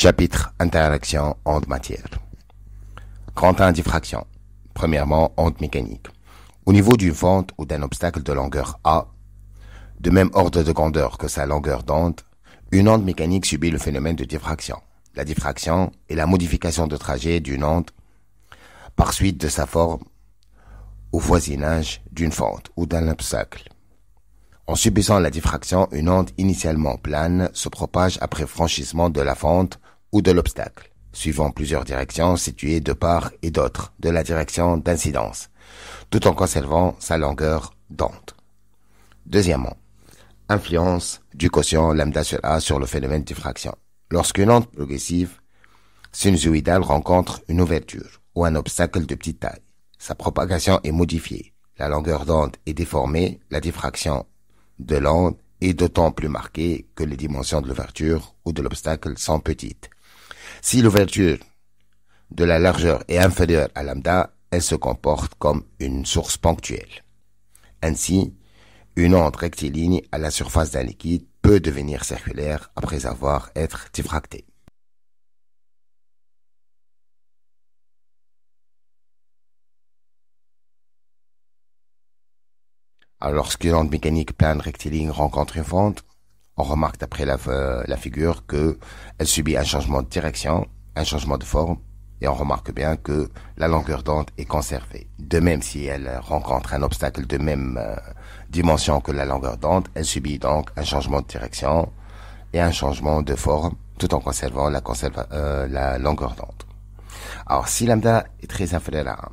Chapitre Interaction onde-matière. Grand 1 diffraction. Premièrement, onde mécanique. Au niveau d'une fente ou d'un obstacle de longueur A, de même ordre de grandeur que sa longueur d'onde, une onde mécanique subit le phénomène de diffraction. La diffraction est la modification de trajet d'une onde par suite de sa forme au voisinage d'une fente ou d'un obstacle. En subissant la diffraction, une onde initialement plane se propage après franchissement de la fente ou de l'obstacle, suivant plusieurs directions situées de part et d'autre de la direction d'incidence, tout en conservant sa longueur d'onde. Deuxièmement, influence du quotient lambda sur A sur le phénomène de diffraction. Lorsqu'une onde progressive sinusoïdale rencontre une ouverture ou un obstacle de petite taille, sa propagation est modifiée, la longueur d'onde est déformée, la diffraction de l'onde est d'autant plus marquée que les dimensions de l'ouverture ou de l'obstacle sont petites. Si l'ouverture de la largeur est inférieure à lambda, elle se comporte comme une source ponctuelle. Ainsi, une onde rectiligne à la surface d'un liquide peut devenir circulaire après avoir été diffractée. Alors, lorsqu'une onde mécanique plane rectiligne rencontre une fente, on remarque d'après la figure que elle subit un changement de direction, un changement de forme, et on remarque bien que la longueur d'onde est conservée. De même, si elle rencontre un obstacle de même dimension que la longueur d'onde, elle subit donc un changement de direction et un changement de forme, tout en conservant la longueur d'onde. Alors, si lambda est très inférieur à 1,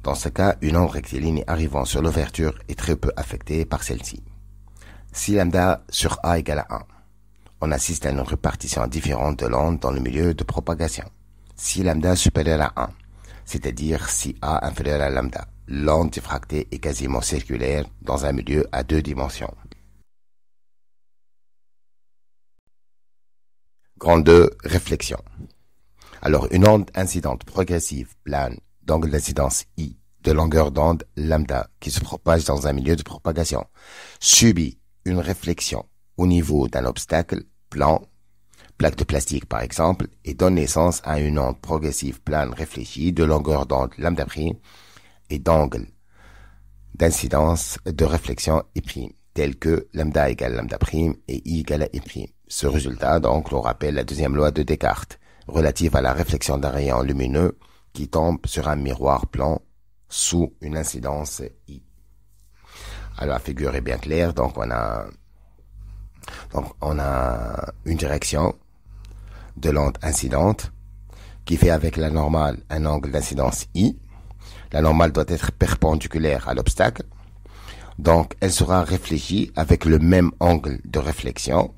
dans ce cas, une onde rectiligne arrivant sur l'ouverture est très peu affectée par celle-ci. Si lambda sur A égale à 1, on assiste à une répartition différente de l'onde dans le milieu de propagation. Si lambda supérieur à 1, c'est-à-dire si A inférieur à lambda, l'onde diffractée est quasiment circulaire dans un milieu à 2 dimensions. Grand 2, réflexion. Alors, une onde incidente progressive plane d'angle d'incidence I de longueur d'onde lambda qui se propage dans un milieu de propagation subit une réflexion au niveau d'un obstacle plan, plaque de plastique par exemple, et donne naissance à une onde progressive plane réfléchie de longueur d'onde lambda' et d'angle d'incidence de réflexion I', tel que lambda égale lambda' et I égale à I'. Ce résultat, donc, l'on rappelle la deuxième loi de Descartes, relative à la réflexion d'un rayon lumineux qui tombe sur un miroir plan sous une incidence I. Alors, la figure est bien claire, donc on a une direction de l'onde incidente qui fait avec la normale un angle d'incidence I. La normale doit être perpendiculaire à l'obstacle, donc elle sera réfléchie avec le même angle de réflexion.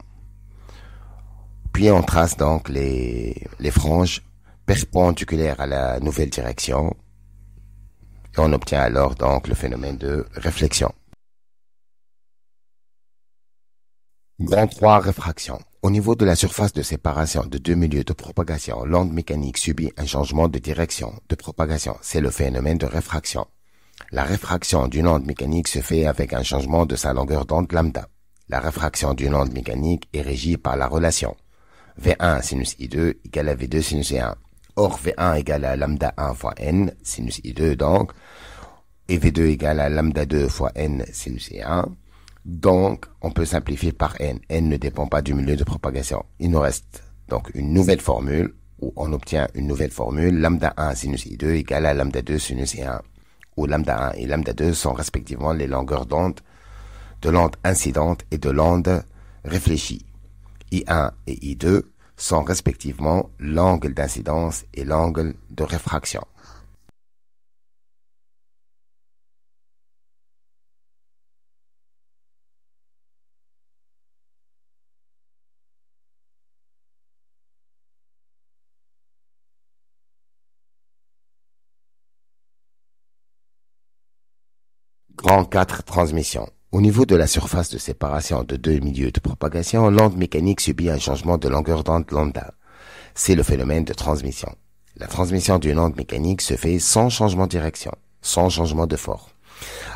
Puis on trace donc les franges perpendiculaires à la nouvelle direction et on obtient alors donc le phénomène de réflexion. Grand 3, réfraction. Au niveau de la surface de séparation de deux milieux de propagation, l'onde mécanique subit un changement de direction de propagation. C'est le phénomène de réfraction. La réfraction d'une onde mécanique se fait avec un changement de sa longueur d'onde lambda. La réfraction d'une onde mécanique est régie par la relation V1 sinus I2 égale à V2 sinus I1. Or, V1 égale à lambda 1 fois N, sinus I2 donc, et V2 égale à lambda 2 fois N, sinus I1. Donc, on peut simplifier par N. N ne dépend pas du milieu de propagation. Il nous reste donc une nouvelle formule, où on obtient une nouvelle formule, lambda 1 sinus I2 égale à lambda 2 sinus I1, où lambda 1 et lambda 2 sont respectivement les longueurs d'onde de l'onde incidente et de l'onde réfléchie. I1 et I2 sont respectivement l'angle d'incidence et l'angle de réfraction. Grand 4, transmission. Au niveau de la surface de séparation de deux milieux de propagation, l'onde mécanique subit un changement de longueur d'onde lambda. C'est le phénomène de transmission. La transmission d'une onde mécanique se fait sans changement de direction, sans changement de forme.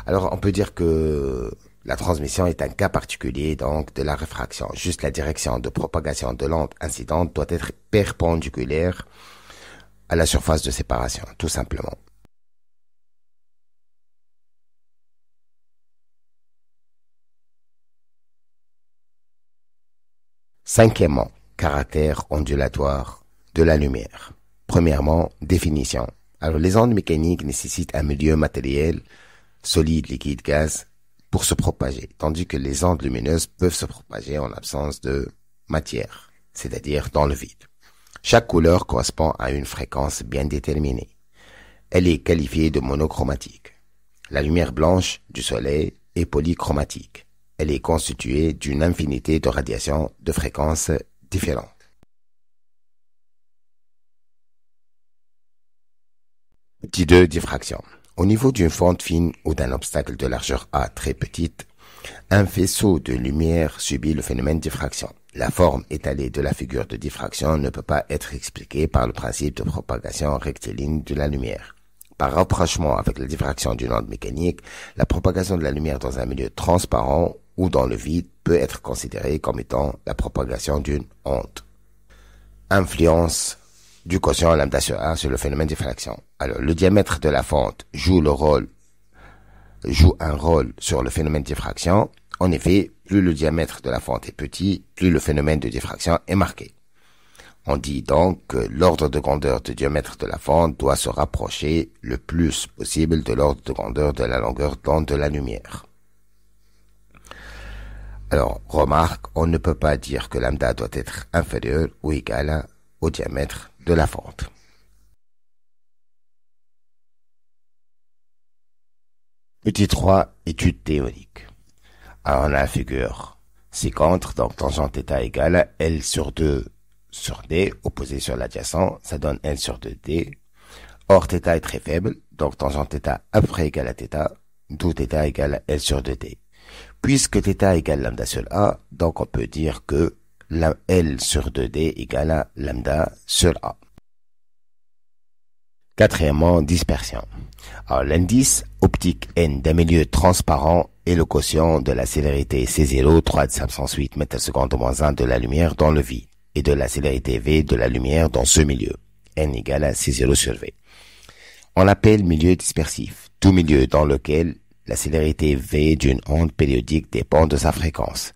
Alors, on peut dire que La transmission est un cas particulier donc de la réfraction. Juste la direction de propagation de l'onde incidente doit être perpendiculaire à la surface de séparation, tout simplement. Cinquièmement, caractère ondulatoire de la lumière. Premièrement, définition. Alors, les ondes mécaniques nécessitent un milieu matériel, solide, liquide, gaz, pour se propager, tandis que les ondes lumineuses peuvent se propager en absence de matière, c'est-à-dire dans le vide. Chaque couleur correspond à une fréquence bien déterminée. Elle est qualifiée de monochromatique. La lumière blanche du soleil est polychromatique. Elle est constituée d'une infinité de radiations de fréquences différentes. Petit 2, diffraction. Au niveau d'une fente fine ou d'un obstacle de largeur A très petite, un faisceau de lumière subit le phénomène de diffraction. La forme étalée de la figure de diffraction ne peut pas être expliquée par le principe de propagation rectiligne de la lumière. Par rapprochement avec la diffraction d'une onde mécanique, la propagation de la lumière dans un milieu transparent ou dans le vide peut être considérée comme étant la propagation d'une onde. Influence du quotient lambda sur A sur le phénomène de diffraction. Alors, le diamètre de la fente joue un rôle sur le phénomène de diffraction. En effet, plus le diamètre de la fente est petit, plus le phénomène de diffraction est marqué. On dit donc que l'ordre de grandeur du diamètre de la fente doit se rapprocher le plus possible de l'ordre de grandeur de la longueur d'onde de la lumière. Alors, remarque, on ne peut pas dire que lambda doit être inférieur ou égal au diamètre de la fente. Petit 3, étude théorique. Alors, on a la figure séquente, donc tangente θ égale L sur 2 sur D, opposé sur l'adjacent, ça donne L sur 2D. Or, θ est très faible, donc tangente θ à peu près égale à θ, d'où θ égale à L sur 2D. Puisque θ égale lambda sur A, donc on peut dire que L sur 2D égale à lambda sur A. Quatrièmement, dispersion. Alors, l'indice optique N d'un milieu transparent est le quotient de la célérité C0, 3,508 m/s moins 1 de la lumière dans le vide, et de la célérité V de la lumière dans ce milieu, N égale à C0 sur V. On l'appelle milieu dispersif, tout milieu dans lequel la célérité V d'une onde périodique dépend de sa fréquence.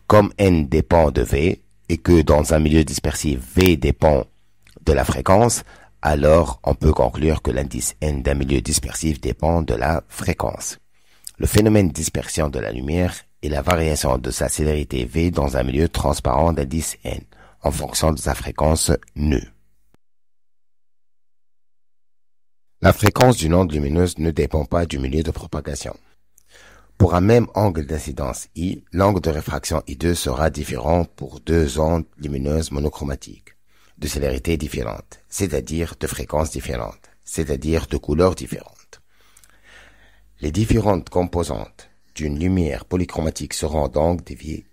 Comme N dépend de V, et que dans un milieu dispersif V dépend de la fréquence, alors on peut conclure que l'indice N d'un milieu dispersif dépend de la fréquence. Le phénomène de dispersion de la lumière est la variation de sa célérité V dans un milieu transparent d'indice N, en fonction de sa fréquence nœud. La fréquence d'une onde lumineuse ne dépend pas du milieu de propagation. Pour un même angle d'incidence I, l'angle de réfraction I2 sera différent pour deux ondes lumineuses monochromatiques, de célérité différente, c'est-à-dire de fréquences différentes, c'est-à-dire de couleurs différentes. Les différentes composantes d'une lumière polychromatique seront donc déviées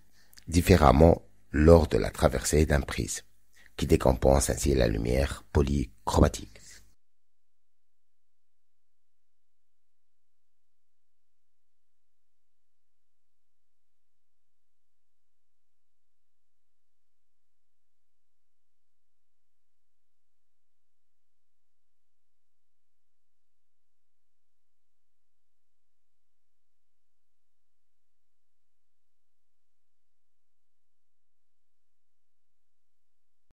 différemment lors de la traversée d'un prisme, qui décompense ainsi la lumière polychromatique.